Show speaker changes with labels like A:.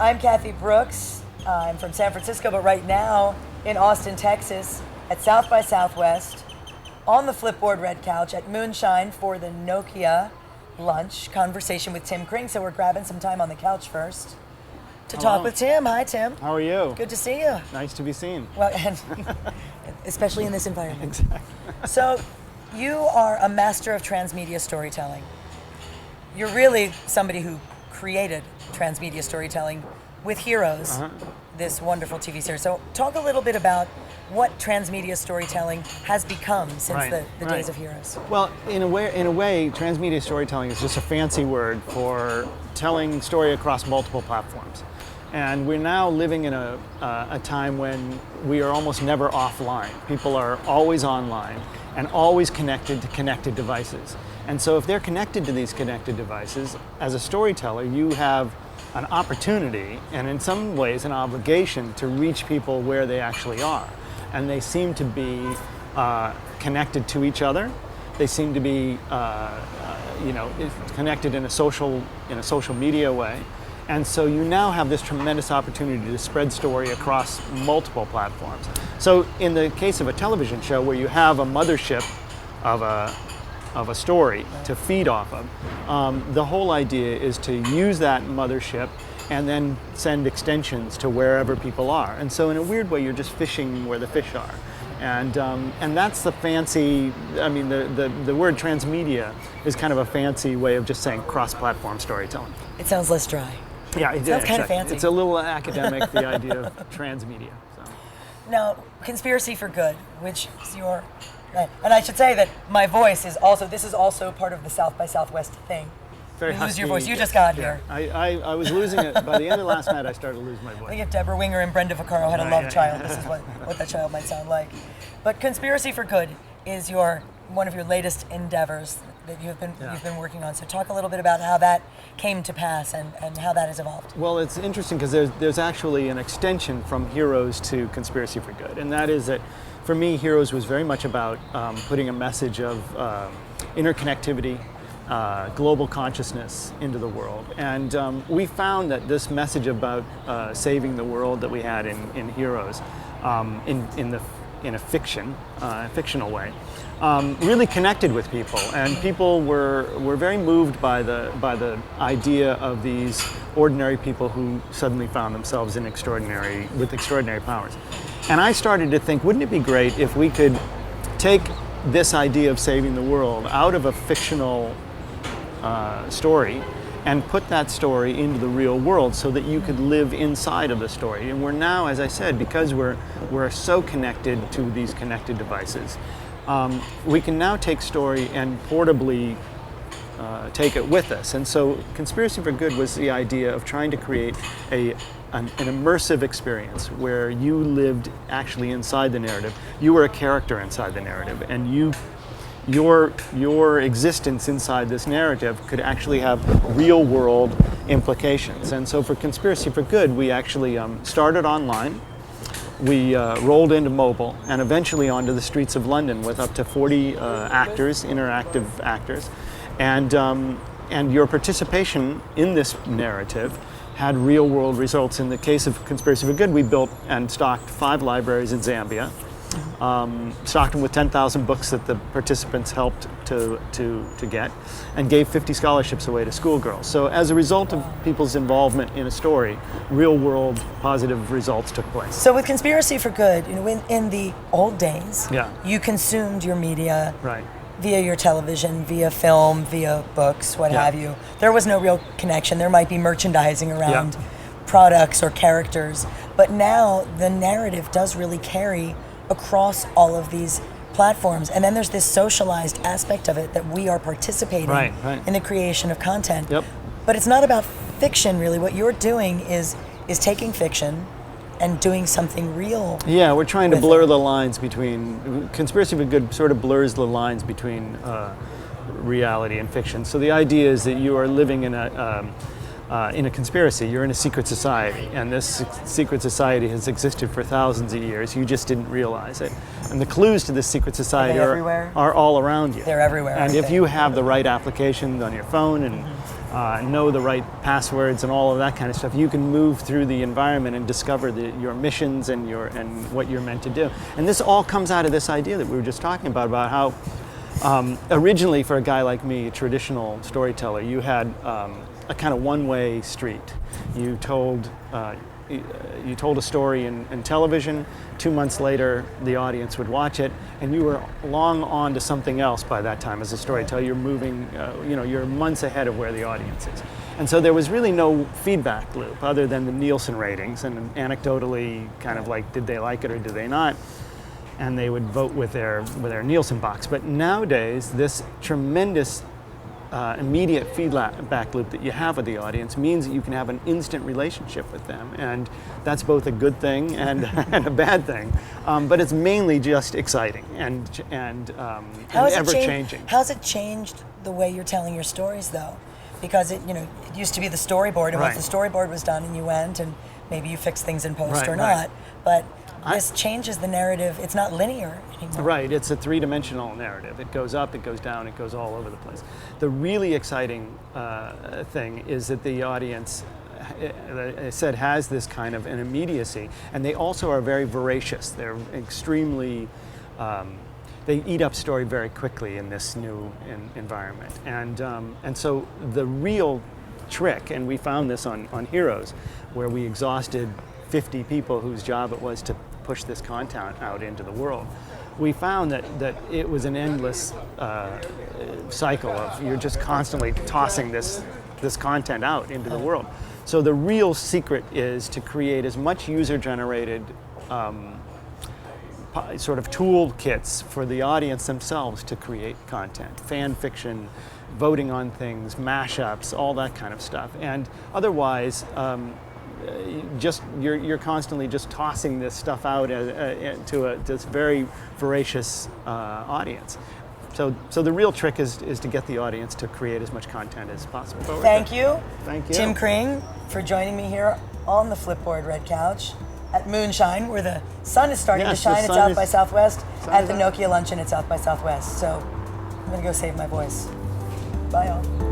A: I'm Cathy Brooks. I'm from San Francisco, but right now in Austin, Texas, at South by Southwest, on the Flipboard red couch at Moonshine for the Nokia lunch conversation with Tim Kring. So we're grabbing some time on the couch first to talk with Tim. Hi, Tim.
B: How are you?
A: Good to see you.
B: Nice to be seen.
A: Well, and especially in this environment.
B: Exactly.
A: So you are a master of transmedia storytelling. You're really somebody who created transmedia storytelling with Heroes, this wonderful TV series. So talk a little bit about what transmedia storytelling has become since the days of Heroes.
B: Well, in a way, transmedia storytelling is just a fancy word for telling story across multiple platforms. And we're now living in a time when we are almost never offline. People are always online and always connected to connected devices. And so if they're connected to these connected devices, as a storyteller, you have an opportunity and in some ways an obligation to reach people where they actually are. And they seem to be connected to each other. They seem to be connected in a social media way. And so you now have this tremendous opportunity to spread story across multiple platforms. So in the case of a television show where you have a mothership of a story to feed off of, the whole idea is to use that mothership and then send extensions to wherever people are. And so in a weird way, you're just fishing where the fish are. And that's the fancy, the word transmedia is kind of a fancy way of just saying cross-platform storytelling.
A: It sounds less dry.
B: Yeah, it
A: sounds kind of fancy.
B: It's a little academic, the idea of transmedia. So.
A: Now, Conspiracy for Good, which is your, and I should say that my voice is also, this is also part of the South by Southwest thing.
B: Very
A: you
B: husky.
A: lose your voice. You just got here.
B: I was losing it. By the end of last night, I started to lose my voice.
A: I think if Deborah Winger and Brenda Vaccaro had a love child, this is what that child might sound like. But Conspiracy for Good is one of your latest endeavors that you've been working on. So talk a little bit about how that came to pass and how that has evolved.
B: Well, it's interesting because there's actually an extension from Heroes to Conspiracy for Good, and that is that for me, Heroes was very much about putting a message of interconnectivity, global consciousness into the world. And we found that this message about saving the world that we had in Heroes, in a fictional way, really connected with people, and people were very moved by the idea of these ordinary people who suddenly found themselves with extraordinary powers. And I started to think, wouldn't it be great if we could take this idea of saving the world out of a fictional story and put that story into the real world so that you could live inside of the story. And we're now, as I said, because we're so connected to these connected devices, we can now take story and portably take it with us. And so Conspiracy for Good was the idea of trying to create an immersive experience where you lived actually inside the narrative. You were a character inside the narrative, and your existence inside this narrative could actually have real world implications. And so for Conspiracy for Good, we actually started online. We rolled into mobile and eventually onto the streets of London with up to 40 actors, interactive actors. And your participation in this narrative had real world results. In the case of Conspiracy for Good, we built and stocked 5 libraries in Zambia. Stocked them with 10,000 books that the participants helped to get, and gave 50 scholarships away to schoolgirls. So as a result of people's involvement in a story, real world positive results took place.
A: So with Conspiracy for Good, in the old days, you consumed your media via your television, via film, via books, what have you. There was no real connection. There might be merchandising around products or characters, but now the narrative does really carry across all of these platforms. And then there's this socialized aspect of it that we are participating in the creation of content. But it's not about fiction, really. What you're doing is taking fiction and doing something real.
B: Yeah, we're trying to blur the lines between, Conspiracy for Good sort of blurs the lines between reality and fiction. So the idea is that you are living in in a conspiracy. You're in a secret society, and this secret society has existed for thousands of years. You just didn't realize it. And the clues to this secret society are all around you.
A: They're everywhere.
B: And if you have the right applications on your phone and know the right passwords and all of that kind of stuff, you can move through the environment and discover your missions and what you're meant to do. And this all comes out of this idea that we were just talking about how originally for a guy like me, a traditional storyteller, you had a kind of one-way street. You told a story in television. 2 months later, the audience would watch it, and you were long on to something else by that time as a storyteller. You're moving, you're months ahead of where the audience is. And so there was really no feedback loop other than the Nielsen ratings, and anecdotally kind of like, did they like it or did they not? And they would vote with their Nielsen box. But nowadays, this tremendous immediate feedback loop that you have with the audience means that you can have an instant relationship with them, and that's both a good thing and a bad thing. But it's mainly just exciting and ever changing.
A: How's it changed the way you're telling your stories, though? Because it used to be the storyboard, and once the storyboard was done, and you went and maybe you fixed things in post or not, but this changes the narrative. It's not linear anymore.
B: Right, it's a three-dimensional narrative. It goes up, it goes down, it goes all over the place. The really exciting thing is that the audience, I said, has this kind of an immediacy, and they also are very voracious. They're extremely, they eat up story very quickly in this new environment. And so the real trick, and we found this on Heroes, where we exhausted 50 people whose job it was to push this content out into the world. We found that it was an endless cycle of you're just constantly tossing this content out into the world. So the real secret is to create as much user-generated sort of toolkits for the audience themselves to create content, fan fiction, voting on things, mashups, all that kind of stuff. And otherwise, you're constantly just tossing this stuff out to this very voracious audience. So the real trick is to get the audience to create as much content as possible.
A: Thank you.
B: Thank you.
A: Tim Kring, for joining me here on the Flipboard Red Couch at Moonshine, where the sun is starting to shine at South by Southwest, at the Nokia Luncheon at South by Southwest. So I'm going to go save my voice. Bye, all.